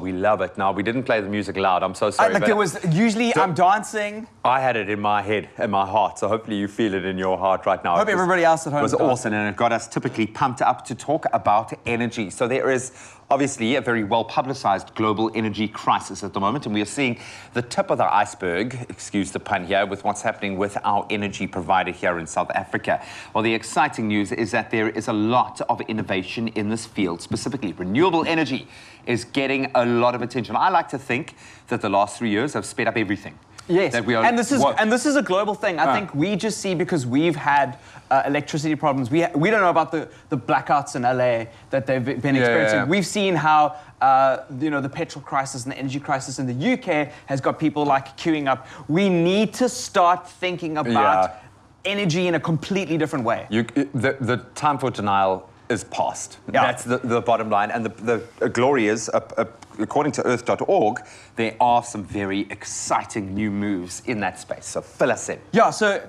we love it. Now, we didn't play the music loud. I'm so sorry. Like, it was usually I'm dancing. I had it in my head, in my heart, so hopefully you feel it in your heart right now. I hope everybody else at home was awesome, and it got us typically pumped up to talk about energy. So there is obviously a very well-publicized global energy crisis at the moment, and we are seeing the tip of the iceberg, excuse the pun here, with what's happening with our energy provider here in South Africa. Well, the exciting news is that there is a lot of innovation in this field, specifically renewable energy is getting a lot of attention. I like to think that the last 3 years have sped up everything. Yes, and this is a global thing. I think we just see, because we've had electricity problems. We don't know about the blackouts in LA that they've been experiencing. Yeah. We've seen how the petrol crisis and the energy crisis in the UK has got people like queuing up. We need to start thinking about energy in a completely different way. The time for denial is past. Yeah. That's the bottom line. And the glory is, according to earth.org, there are some very exciting new moves in that space. So fill us in. Yeah, so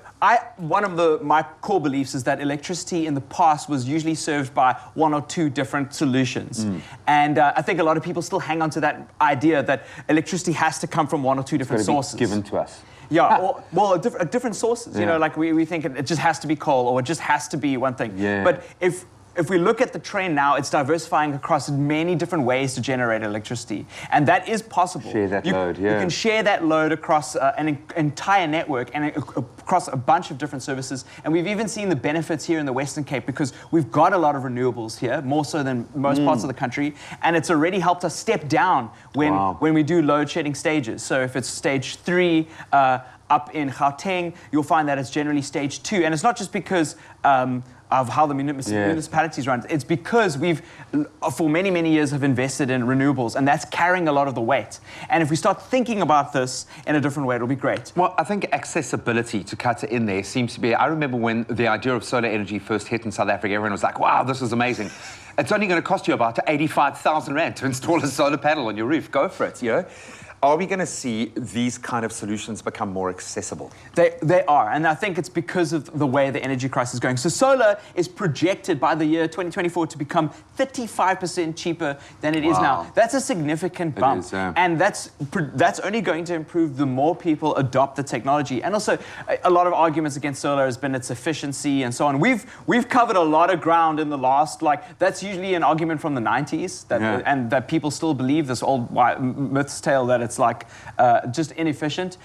one of my core beliefs is that electricity in the past was usually served by one or two different solutions. And I think a lot of people still hang on to that idea that electricity has to come from one or two different sources. Given to us. Yeah, different sources. You know, like we think it just has to be coal, or it just has to be one thing. Yeah. But if we look at the trend now, it's diversifying across many different ways to generate electricity. And that is possible. Share that load, You can share that load across an entire network and across a bunch of different services. And we've even seen the benefits here in the Western Cape, because we've got a lot of renewables here, more so than most parts of the country. And it's already helped us step down when we do load shedding stages. So if it's stage 3, up in Gauteng, you'll find that it's generally stage 2. And it's not just because of how the municipalities run. It's because we've, for many, many years, have invested in renewables, and that's carrying a lot of the weight. And if we start thinking about this in a different way, it'll be great. Well, I think accessibility, to cut it in there, seems to be... I remember when the idea of solar energy first hit in South Africa, everyone was like, wow, this is amazing. It's only going to cost you about 85,000 Rand to install a solar panel on your roof. Go for it, you know? Are we going to see these kind of solutions become more accessible? They are, and I think it's because of the way the energy crisis is going. So solar is projected by the year 2024 to become 35% cheaper than it is now. That's a significant bump. It is, yeah. And that's only going to improve the more people adopt the technology. And also, a lot of arguments against solar has been its efficiency and so on. We've covered a lot of ground in the last, that's usually an argument from the 90s, and that people still believe this old myth's tale that it's just inefficient.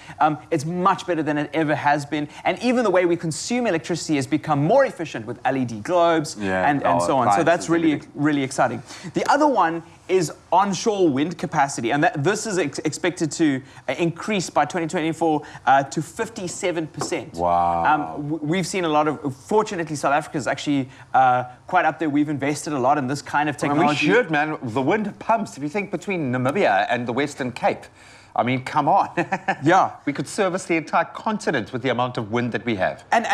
It's much better than it ever has been. And even the way we consume electricity has become more efficient with LED globes and so on. So that's really, really exciting. The other one is onshore wind capacity. And this is expected to increase by 2024 to 57%. Wow. We've seen a lot of... Fortunately, South Africa is actually quite up there. We've invested a lot in this kind of technology. We should, man. The wind pumps. If you think between Namibia and the Western Cape, I mean, come on. Yeah. We could service the entire continent with the amount of wind that we have. And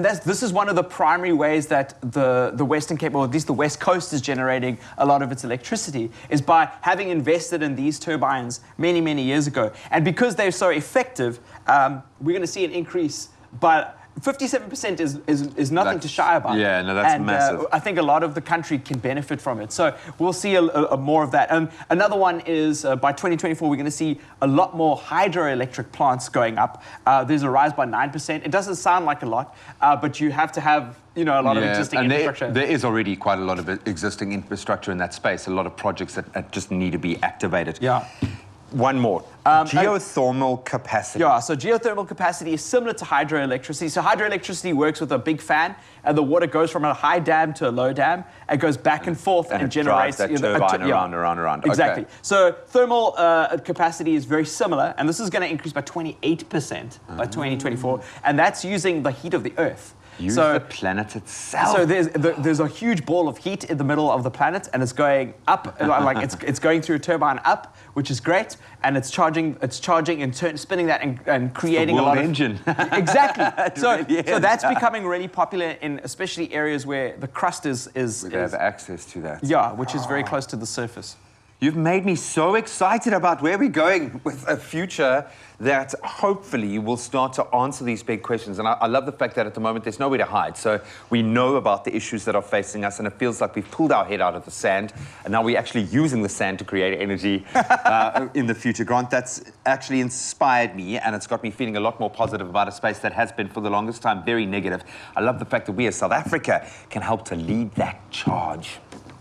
this is one of the primary ways that the Western Cape, or at least the West Coast, is generating a lot of its electricity, is by having invested in these turbines many, many years ago. And because they're so effective, we're going to see an increase, but 57% is nothing to shy about. Yeah, no, that's massive. I think a lot of the country can benefit from it. So we'll see a more of that. Another one is by 2024, we're going to see a lot more hydroelectric plants going up. There's a rise by 9%. It doesn't sound like a lot, but you have to have a lot of existing infrastructure. There is already quite a lot of existing infrastructure in that space, a lot of projects that just need to be activated. Yeah. One more. Geothermal capacity. Yeah, so geothermal capacity is similar to hydroelectricity. So hydroelectricity works with a big fan, and the water goes from a high dam to a low dam. It goes back and forth and generates... that turbine around. Exactly. Okay. So thermal capacity is very similar, and this is going to increase by 28% by 2024, and that's using the heat of the Earth. Use the planet itself. So there's a huge ball of heat in the middle of the planet, and it's going up, it's going through a turbine up, which is great, and it's charging and spinning that and creating a lot of engine. Exactly. So that's becoming really popular in especially areas where the crust is we have access to that. Yeah, which is very close to the surface. You've made me so excited about where we're going with a future that hopefully will start to answer these big questions. And I love the fact that at the moment there's nowhere to hide. So we know about the issues that are facing us, and it feels like we've pulled our head out of the sand, and now we're actually using the sand to create energy in the future. Grant, that's actually inspired me, and it's got me feeling a lot more positive about a space that has been for the longest time very negative. I love the fact that we as South Africa can help to lead that charge.